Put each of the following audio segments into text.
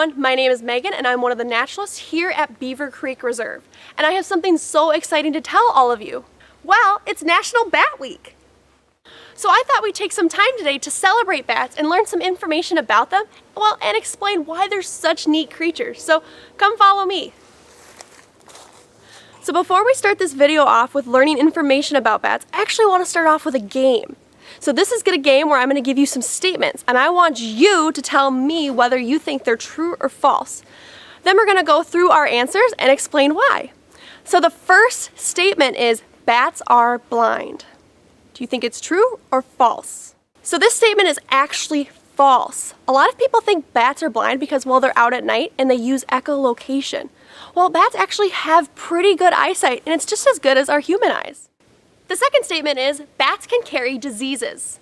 everyone, my name is Megan and I'm one of the naturalists here at Beaver Creek Reserve. And I have something so exciting to tell all of you. Well, it's National Bat Week. So I thought we'd take some time today to celebrate bats and learn some information about them, well, and explain why they're such neat creatures. So come follow me. So before we start this video off with learning information about bats, I actually want to start off with a game. So this is a game where I'm going to give you some statements and I want you to tell me whether you think they're true or false. Then we're going to go through our answers and explain why. So the first statement is bats are blind. Do you think it's true or false? So this statement is actually false. A lot of people think bats are blind because, well, they're out at night and they use echolocation. Well, bats actually have pretty good eyesight and it's just as good as our human eyes. The second statement is bats can carry diseases.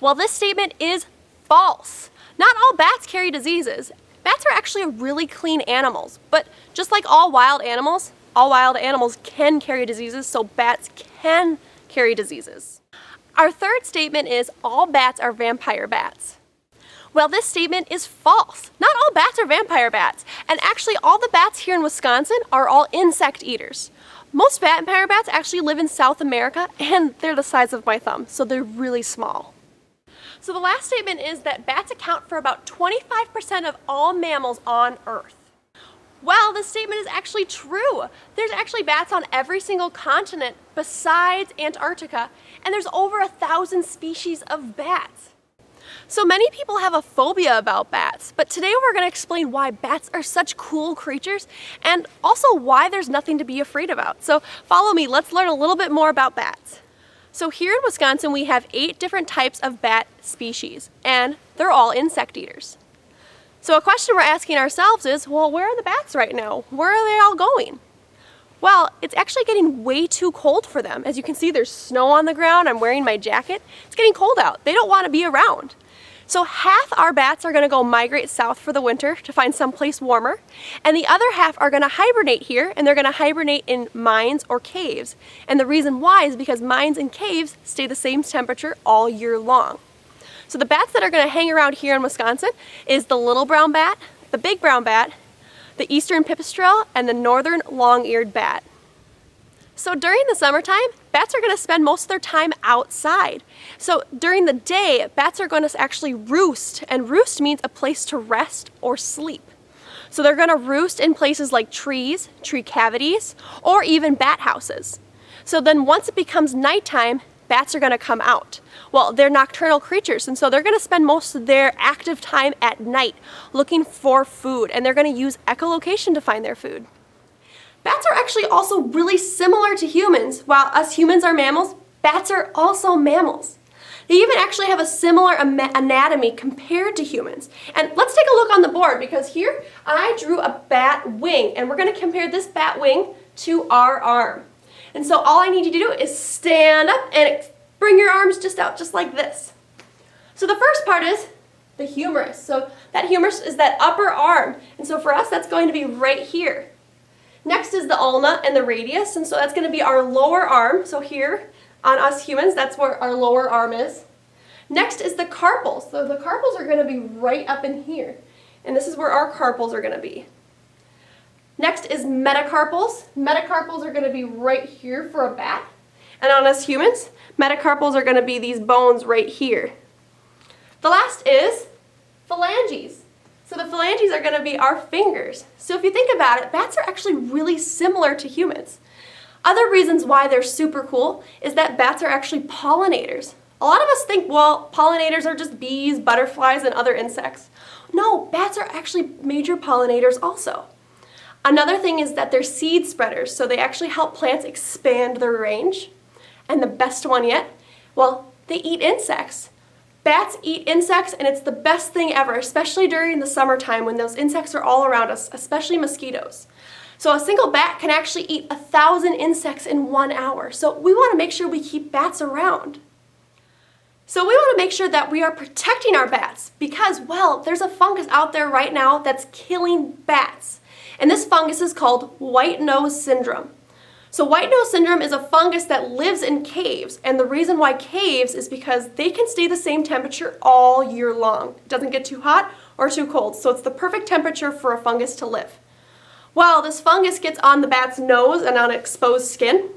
Well, this statement is false. Not all bats carry diseases. Bats are actually really clean animals, but just like all wild animals can carry diseases, so bats can carry diseases. Our third statement is all bats are vampire bats. Well, this statement is false. Not all bats are vampire bats, and actually all the bats here in Wisconsin are all insect eaters. Most vampire bats actually live in South America and they're the size of my thumb, so they're really small. So the last statement is that bats account for about 25% of all mammals on Earth. Well, this statement is actually true. There's actually bats on every single continent besides Antarctica, and there's over 1,000 species of bats. So many people have a phobia about bats, but today we're going to explain why bats are such cool creatures and also why there's nothing to be afraid about. So follow me, let's learn a little bit more about bats. So here in Wisconsin we have 8 different types of bat species and they're all insect eaters. So a question we're asking ourselves is, well, where are the bats right now? Where are they all going? Well, it's actually getting way too cold for them. As you can see, there's snow on the ground. I'm wearing my jacket. It's getting cold out. They don't want to be around. So half our bats are going to go migrate south for the winter to find someplace warmer, and the other half are going to hibernate here, and they're going to hibernate in mines or caves. And the reason why is because mines and caves stay the same temperature all year long. So the bats that are going to hang around here in Wisconsin is the little brown bat, the big brown bat, the eastern pipistrelle, and the northern long-eared bat. So during the summertime, bats are going to spend most of their time outside. So during the day, bats are going to actually roost, and roost means a place to rest or sleep. So they're going to roost in places like trees, tree cavities, or even bat houses. So then once it becomes nighttime, bats are going to come out. Well, they're nocturnal creatures, and so they're going to spend most of their active time at night looking for food, and they're going to use echolocation to find their food. Bats are actually also really similar to humans. While us humans are mammals, bats are also mammals. They even actually have a similar anatomy compared to humans. And let's take a look on the board because here I drew a bat wing and we're going to compare this bat wing to our arm. And so all I need you to do is stand up and bring your arms just out just like this. So the first part is the humerus. So that humerus is that upper arm. And so for us that's going to be right here. Next is the ulna and the radius, and so that's going to be our lower arm. So here on us humans, that's where our lower arm is. Next is the carpals. So the carpals are going to be right up in here, and this is where our carpals are going to be. Next is metacarpals. Metacarpals are going to be right here for a bat. And on us humans, metacarpals are going to be these bones right here. The last is phalanges. So the phalanges are going to be our fingers. So if you think about it, bats are actually really similar to humans. Other reasons why they're super cool is that bats are actually pollinators. A lot of us think, well, pollinators are just bees, butterflies, and other insects. No, bats are actually major pollinators also. Another thing is that they're seed spreaders, so they actually help plants expand their range. And the best one yet, well, they eat insects. Bats eat insects and it's the best thing ever, especially during the summertime when those insects are all around us, especially mosquitoes. So a single bat can actually eat 1,000 insects in 1 hour. So we want to make sure we keep bats around. So we want to make sure that we are protecting our bats because, well, there's a fungus out there right now that's killing bats. And this fungus is called white nose syndrome. So white nose syndrome is a fungus that lives in caves, and the reason why caves is because they can stay the same temperature all year long. It doesn't get too hot or too cold. So it's the perfect temperature for a fungus to live. Well, this fungus gets on the bat's nose and on exposed skin,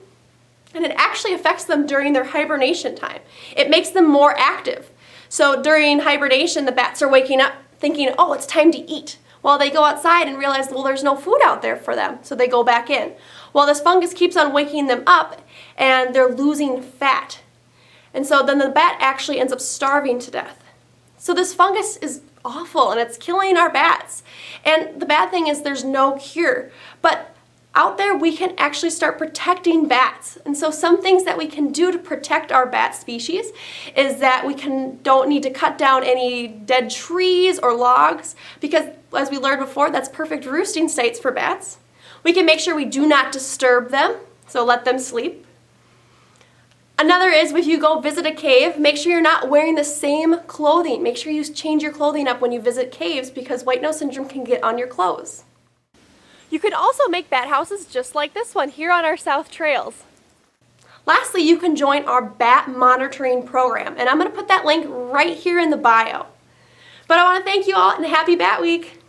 and it actually affects them during their hibernation time. It makes them more active. So during hibernation, the bats are waking up thinking, oh, it's time to eat. Well, they go outside and realize, well, there's no food out there for them, so they go back in. Well, this fungus keeps on waking them up, and they're losing fat. And so then the bat actually ends up starving to death. So this fungus is awful, and it's killing our bats. And the bad thing is there's no cure. But out there, we can actually start protecting bats. And so some things that we can do to protect our bat species is that we don't need to cut down any dead trees or logs, because as we learned before, that's perfect roosting sites for bats. We can make sure we do not disturb them, so let them sleep. Another is if you go visit a cave, make sure you're not wearing the same clothing. Make sure you change your clothing up when you visit caves, because white nose syndrome can get on your clothes. You can also make bat houses just like this one here on our South Trails. Lastly, you can join our bat monitoring program, and I'm going to put that link right here in the bio. But I want to thank you all, and happy Bat Week!